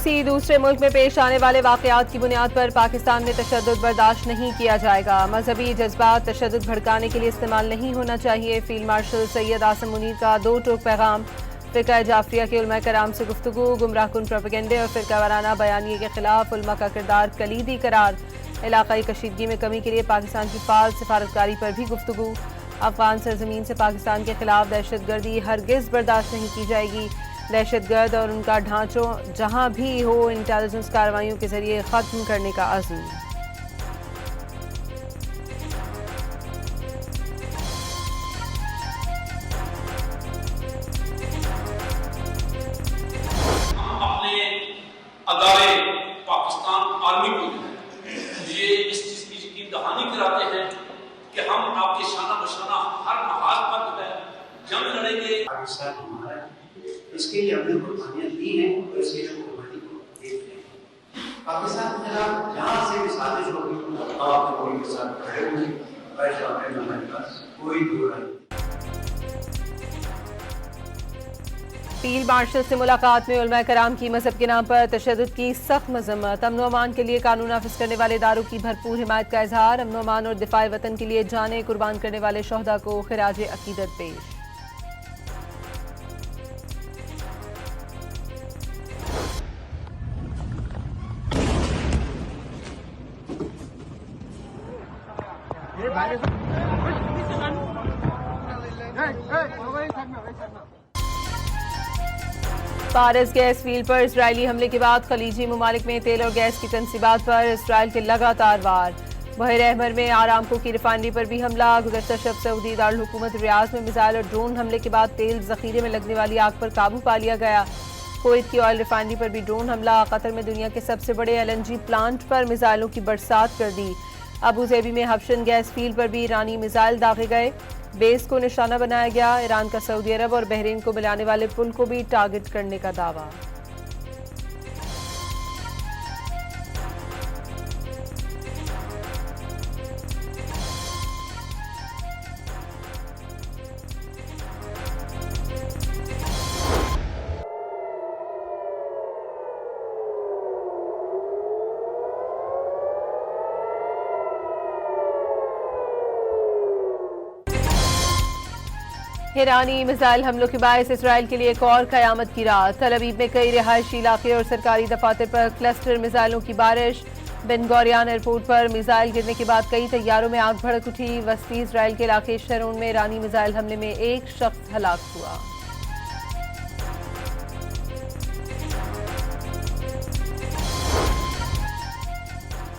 किसी दूसरे मुल्क में पेश आने वाले वाकयात की बुनियाद पर पाकिस्तान में तशद्दुद बर्दाश्त नहीं किया जाएगा। मजहबी जज्बात तशद्दुद भड़काने के लिए इस्तेमाल नहीं होना चाहिए। फील्ड मार्शल सैयद आसम मुनीर का दो टोक पैगाम। फ़िक़्ह जाफरिया के उलमा कराम से गुफ्तगू। गुमराहकुन प्रोपेगेंडे और फ़िरका वाराना बयानिए के खिलाफ उलमा का किरदार कलीदी करार। इलाकाई कशीदगी में कमी के लिए पाकिस्तान की फ़ाल सिफारतकारी पर भी गुफ्तगू। अफगान सरजमीन से पाकिस्तान के खिलाफ दहशतगर्दी हरगिज़ बर्दाश्त नहीं की जाएगी। दहशतगर्द और उनका ढांचों जहां भी हो इंटेलिजेंस कार्रवाइयों के जरिए खत्म करने का अज़्म। अपने अदारे पाकिस्तान आर्मी को ये इस चीज की यकीन दहानी कराते हैं कि हम आपके शाना बशाना हर महाज पर जो है जंग लड़ेंगे। इसके लिए हमने कुर्बानियां दी हैं और इसके लिए कुर्बानी को देख रहे हैं। पाकिस्तान के खिलाफ जहाँ से भी साजिश होगी आप कोई के साथ खड़े होंगे, ऐसा हमारे पास कोई दूर नहीं। फील्ड मार्शल से मुलाकात में उलमा कराम की मजहब के नाम पर तशद्दुद की सख्त मजम्मत। अमन अमान के लिए कानून नाफिज करने वाले इदारों की भरपूर हिमायत का इजहार। अमन अमान और दिफाए वतन के लिए जाने कुर्बान करने वाले शोहदा को खिराज अकीदत पेश। फारस गैस फील्ड पर इसराइली हमले के बाद खलीजी ममालिक में तेल और गैस की तनसीबात पर इसराइल के लगातार वार। बहर अहमर में आरामको की रिफाइनरी पर भी हमला। गुज़श्ता शब सऊदी दारुल हुकूमत रियाज में मिसाइल और ड्रोन हमले के बाद तेल जखीरे में लगने वाली आग पर काबू पा लिया गया। कुवैत की ऑयल रिफाइनरी पर भी ड्रोन हमला। कतर में दुनिया के सबसे बड़े LNG प्लांट पर मिसाइलों की बरसात कर दी। अबू ज़ेबी में हफशन गैस फील्ड पर भी ईरानी मिसाइल दागे गए। बेस को निशाना बनाया गया। ईरान का सऊदी अरब और बहरीन को मिलाने वाले पुल को भी टारगेट करने का दावा। ईरानी मिसाइल हमलों के बायस इसराइल के लिए एक और कयामत की रात। तल अवीव में कई रिहायशी इलाके और सरकारी दफातर पर क्लस्टर मिसाइलों की बारिश। बेन गौरियन एयरपोर्ट पर मिसाइल गिरने के बाद कई तैयारों में आग भड़क उठी। वस्ती इसराइल के इलाके शरून में ईरानी मिसाइल हमले में एक शख्स हलाक हुआ।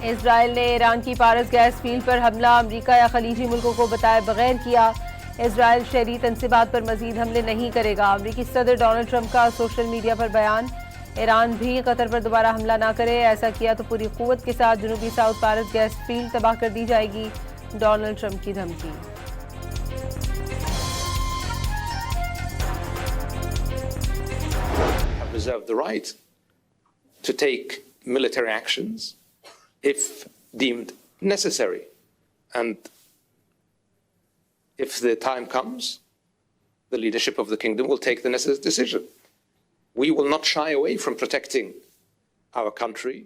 इसराइल ने ईरान की पारस गैस फील्ड पर हमला अमरीका या खलीजी मुल्कों को बताए बगैर किया। इसराइल शहरी तनसीबात पर मजीद हमले नहीं करेगा। अमरीकी सदर डोनाल्ड ट्रंप का सोशल मीडिया पर बयान। ईरान भी कतर पर दोबारा हमला ना करे, ऐसा किया तो पूरी कुव्वत के साथ जनूबी साउथ पारस गैस फील्ड तबाह कर दी जाएगी। डोनाल्ड ट्रंप की धमकी। Reserve the right to take military actions if deemed necessary, and if the time comes, the leadership of the kingdom will take the necessary decision. We will not shy away from protecting our country.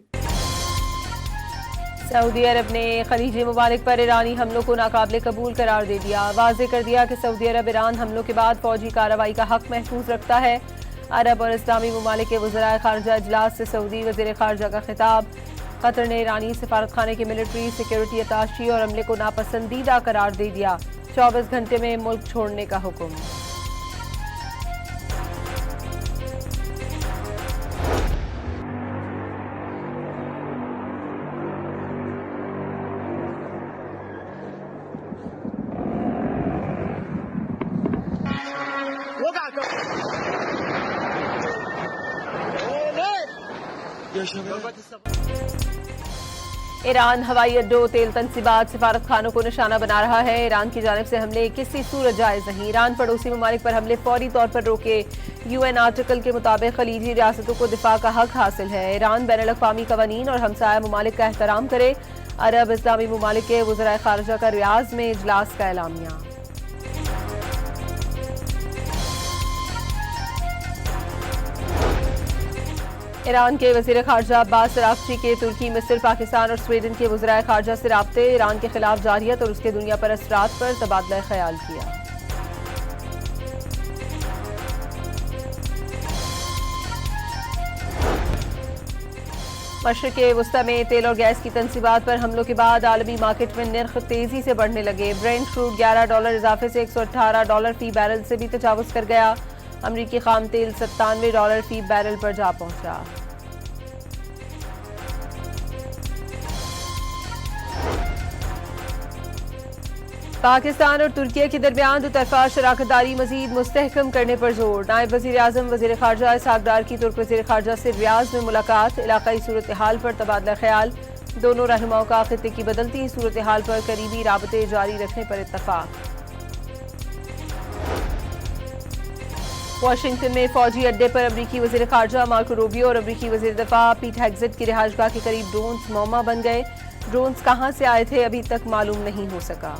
सऊदी अरब ने खलीजी ममालिक पर ईरानी हमलों को नाकाबिले कबूल करार दे दिया। वाज़ेह कर दिया कि सऊदी अरब ईरान हमलों के बाद फौजी कार्रवाई का हक महफूज रखता है। अरब और इस्लामी ममालिक के वज़राए खारजा इजलास से सऊदी वज़ीर खारजा का खिताब। कतर ने ईरानी सिफारतखाने के मिलिट्री सिक्योरिटी अताशी और अमले को नापसंदीदा करार दे दिया। 24 घंटे में मुल्क छोड़ने का हुक्म। ईरान हवाई अड्डों तेल तनसीबात सिफारत खानों को निशाना बना रहा है। ईरान की जानिब से हमले किसी सूरत जायज नहीं। ईरान पड़ोसी ममालिक पर हमले फौरी तौर पर रोके। UN आर्टिकल के मुताबिक खलीजी रियासतों को दिफा का हक हासिल है। ईरान बैनुल अक़वामी कवानीन और हमसाया ममालिक का एहतराम करे। अरब इस्लामी ममालिक के वज़राए खारजा का रियाज में इजलास का एलामिया। ईरान के वज़ीर ख़ारजा अब्बास अराग़ची के तुर्की, मिस्र, पाकिस्तान और स्वीडन के वज़राए ख़ारजा से राब्ते, ईरान के खिलाफ जारहियत और उसके दुनिया पर असरात पर तबादला ख्याल किया। मशरिक़ वस्ता में तेल और गैस की तनसीबात पर हमलों के बाद आलमी मार्केट में निर्ख तेजी से बढ़ने लगे। ब्रेंट क्रूड $11 इजाफे से $118 फी बैरल से भी तजावुज़ कर गया। अमरीकी खाम तेल $97 फी बैरल पर जा पहुंचा। पाकिस्तान और तुर्की के दरमियान दुतरफा शराकतदारी मजीद मुस्तहकम करने पर जोर। नायब वज़ीर आज़म वज़ीर ख़ारजा इसहाक़ डार की तुर्क वज़ीर ख़ारजा से रियाज में मुलाकात, इलाक़ाई सूरत हाल पर तबादला ख्याल। दोनों रहनुमाओं का खित्ते की बदलती सूरत हाल पर करीबी राबते जारी रखने पर इत्तफ़ाक़। वाशिंगटन में फौजी अड्डे पर अमरीकी वज़ीर ख़ारजा मार्को रूबियो और अमरीकी वज़ीर दफ़ा पीट हेग्सेट की रिहाइशगाह के करीब ड्रोन्स मौमा बन गए। ड्रोन्स कहाँ से आए थे अभी तक मालूम नहीं हो सका।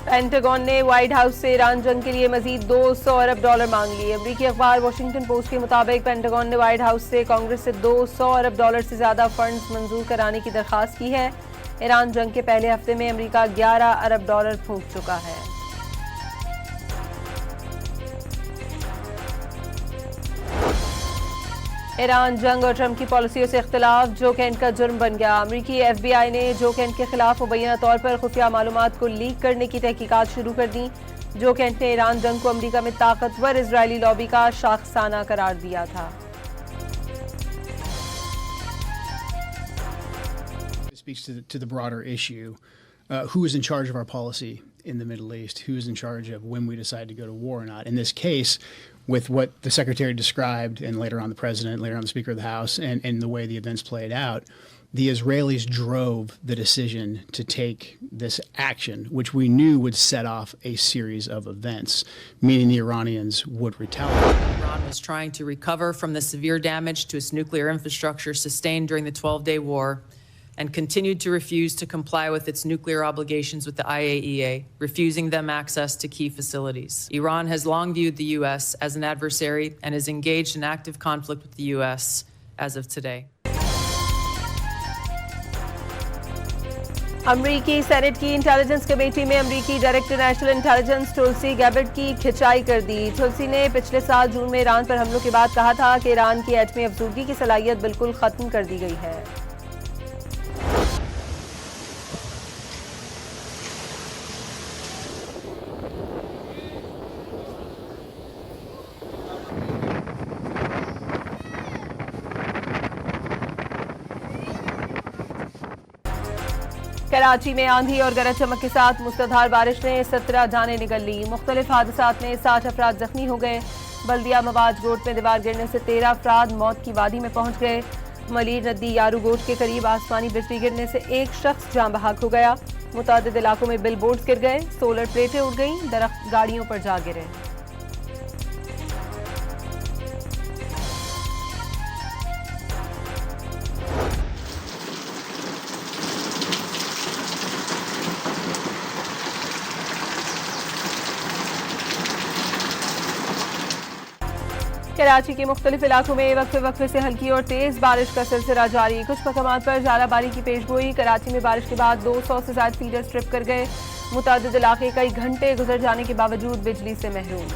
पेंटागन ने व्हाइट हाउस से ईरान जंग के लिए मजीद $200 अरब मांग लिए। अमरीकी अखबार वॉशिंगटन पोस्ट के मुताबिक पेंटागन ने व्हाइट हाउस से कांग्रेस से $200 अरब से ज्यादा फंड्स मंजूर कराने की दरखास्त की है। ईरान जंग के पहले हफ्ते में अमरीका $11 अरब फूंक चुका है। ईरान जंग और ट्रंप की पॉलिसियों से इख्तिलाफ, जो कैंट का जुर्म बन गया। अमरीकी FBI ने जो कैंट के खिलाफ मुबैना तौर पर खुफिया मालूमात को लीक करने की तहकीकात शुरू कर दी। जो कैंट ने ईरान जंग को अमरीका में ताकतवर इजरायली लॉबी का शाखसाना करार दिया था। Speaks to the broader issue. Who is in charge of our policy in the Middle East? Who is in charge of when we decide to go to war or not? In this case, with what the Secretary described, and later on the President, later on the Speaker of the House, and the way the events played out, the Israelis drove the decision to take this action, which we knew would set off a series of events, meaning the Iranians would retaliate. Iran was trying to recover from the severe damage to its nuclear infrastructure sustained during the 12-day war, and continued to refuse to comply with its nuclear obligations with the IAEA, refusing them access to key facilities. Iran has long viewed the U.S. as an adversary and is engaged in active conflict with the U.S. as of today. अमरीकी senate की intelligence committee में अमरीकी director national intelligence टुल्सी गैबर्ट की खिंचाई कर दी। टुल्सी ने पिछले साल जून में ईरान पर हमलों के बाद कहा था कि ईरान की एटमी अफजूगी की सलाहियत बिल्कुल खत्म कर दी गई है। कराची में आंधी और गरज चमक के साथ मूसलाधार बारिश ने 17 जानें निगल ली। मुख्तलिफ हादसात में 60 अफराद जख्मी हो गए। बल्दिया मवाज गोट में दीवार गिरने से 13 अफराद मौत की वादी में पहुंच गए। मलीर नदी यारू गोट के करीब आसमानी बिजली गिरने से एक शख्स जाँ बहक हो गया। मुतादिद इलाकों में बिल बोर्ड्स गिर गए, सोलर प्लेटें उड़ गईं, दरख्त गाड़ियों पर जा गिरे। कराची के मुख्तलिफ इलाकों में वक्फे वक्फे से हल्की और तेज बारिश का सिलसिला जारी। कुछ मकामात पर ज़ालाबारी की पेशगोई। कराची में बारिश के बाद 200 से ज्यादा फीडर स्ट्रिप कर गए। मुतादिद इलाके कई घंटे गुजर जाने के बावजूद बिजली से महरूम।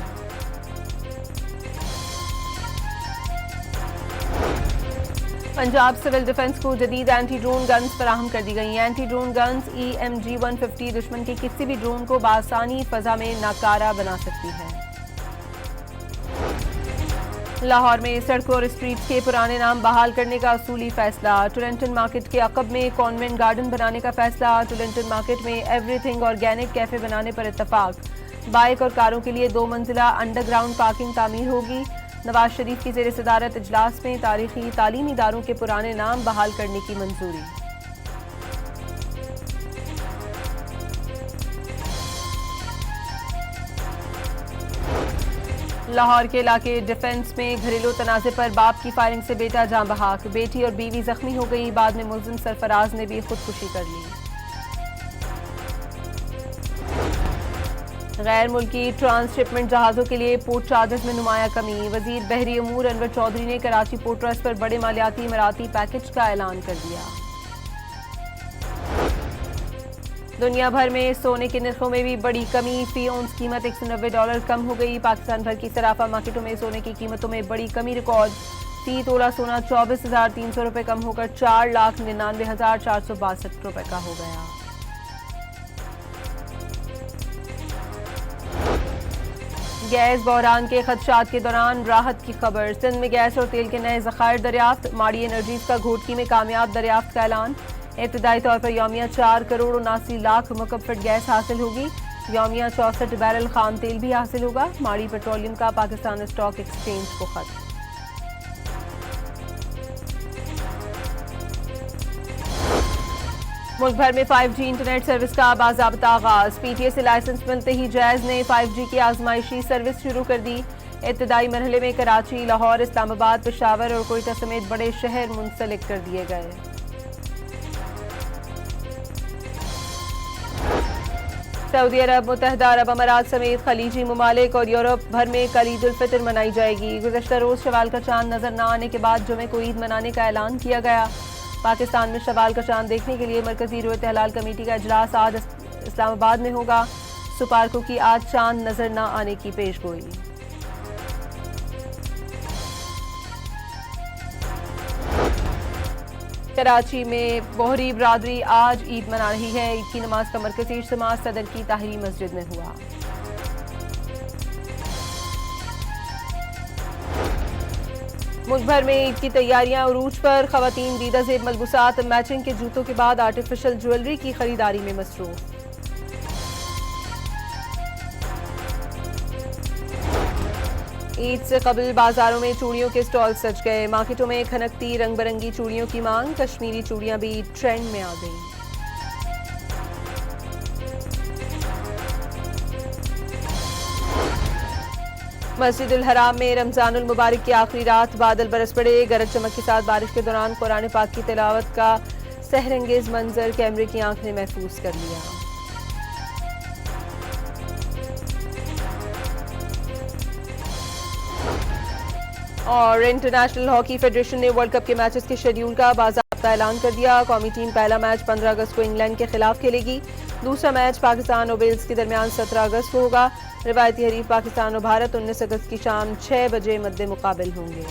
पंजाब सिविल डिफेंस को जदीद एंटी ड्रोन गन्स फराहम कर दी गई। एंटी ड्रोन गन्स EMG 150 दुश्मन के किसी भी ड्रोन को बासानी फजा में नाकारा बना सकती है। लाहौर में सड़कों और स्ट्रीट्स के पुराने नाम बहाल करने का असूली फैसला। टोरंटन मार्केट के अकब में कॉन्वेंट गार्डन बनाने का फैसला। टोरंटन मार्केट में एवरीथिंग ऑर्गेनिक कैफे बनाने पर इत्तफाक। बाइक और कारों के लिए 2 मंजिला अंडरग्राउंड पार्किंग तामीर होगी। नवाज शरीफ की ज़ेर सदारत इजलास में तारीखी तालीमी इदारों के पुराने नाम बहाल करने की मंजूरी। लाहौर के इलाके डिफेंस में घरेलू तनाज़े पर बाप की फायरिंग से बेटा जान बहक, बेटी और बीवी जख्मी हो गई। बाद में मुलजिम सरफराज ने भी खुदकुशी कर ली। गैर मुल्की ट्रांसशिपमेंट जहाज़ों के लिए पोर्ट चार्जेस में नुमाया कमी। वजीर बहरी अमूर अनवर चौधरी ने कराची पोर्ट ट्रस्ट पर बड़े मालियाती इमराती पैकेज का ऐलान कर दिया। दुनिया भर में सोने के नरखों में भी बड़ी कमी। फी औंस कीमत $190 कम हो गई। पाकिस्तान भर की सराफा मार्केटों में सोने की कीमतों में बड़ी कमी रिकॉर्ड। फी तोला सोना 24,300 रुपये कम होकर 4,99,462 रुपये का हो गया। गैस बहरान के खदशात के दौरान राहत की खबर। सिंध में गैस और तेल के नए ज़खायर दरियाफ्त। माड़ी एनर्जीज का घोटकी में कामयाब दरियाफ्त का ऐलान। इब्तदाई तौर पर यौमिया 4 करोड़ 79 लाख मुकब फीट गैस हासिल होगी। यौमिया 64 बैरल खाम तेल भी हासिल होगा। माड़ी पेट्रोलियम का पाकिस्तान स्टॉक एक्सचेंज को खत। मुल्क भर में 5G इंटरनेट सर्विस का बाज़ाब्ता आगाज। PTA से लाइसेंस मिलते ही जैज़ ने 5G की आजमाइशी सर्विस शुरू कर दी। इब्तदाई मरहले में कराची, लाहौर, इस्लामाबाद, पेशावर और कोयटा समेत बड़े शहर मुंसलिक कर दिए गए। सऊदी अरब, मुत्तहदा अरब अमारात समेत खलीजी ममालिक और यूरोप भर में कल ईद उल फितर मनाई जाएगी। गुज़श्ता रोज़ शवाल का चांद नजर न आने के बाद जुमे को ईद मनाने का ऐलान किया गया। पाकिस्तान में शवाल का चांद देखने के लिए मरकजी रोयत हलाल कमेटी का इजलास आज इस्लामाबाद में होगा। सुपारकों की आज चांद नजर न आने की पेशगोई। कराची में बोहरी बरादरी आज ईद मना रही है। ईद की नमाज का मरकजी इज्तिमा सदर की ताहिरी मस्जिद में हुआ। मुल्क भर में ईद की तैयारियां उरूज पर। खवातीन दीदा ज़ेब मलबूसात, मैचिंग के जूतों के बाद आर्टिफिशियल ज्वेलरी की खरीदारी में मसरूफ। ईद से कबल बाजारों में चूड़ियों के स्टॉल सज गए। मार्केटों में खनकती रंग बिरंगी चूड़ियों की मांग। कश्मीरी चूड़ियां भी ट्रेंड में आ गईं। मस्जिदुल हराम में रमजानुल मुबारक की आखिरी रात बादल बरस पड़े। गरज चमक के साथ बारिश के दौरान कुरान पाक की तिलावत का सहरंगेज मंजर कैमरे की आंख ने महफूज कर लिया। और इंटरनेशनल हॉकी फेडरेशन ने वर्ल्ड कप के मैचेस के शेड्यूल का बाज़ाब्ता ऐलान कर दिया। कौमी टीम पहला मैच 15 अगस्त को इंग्लैंड के खिलाफ खेलेगी। दूसरा मैच पाकिस्तान और वेल्स के दरमियान 17 अगस्त को होगा। रिवायती हरीफ पाकिस्तान और भारत 19 अगस्त की शाम 6 बजे मद्दे मुकाबिल होंगे।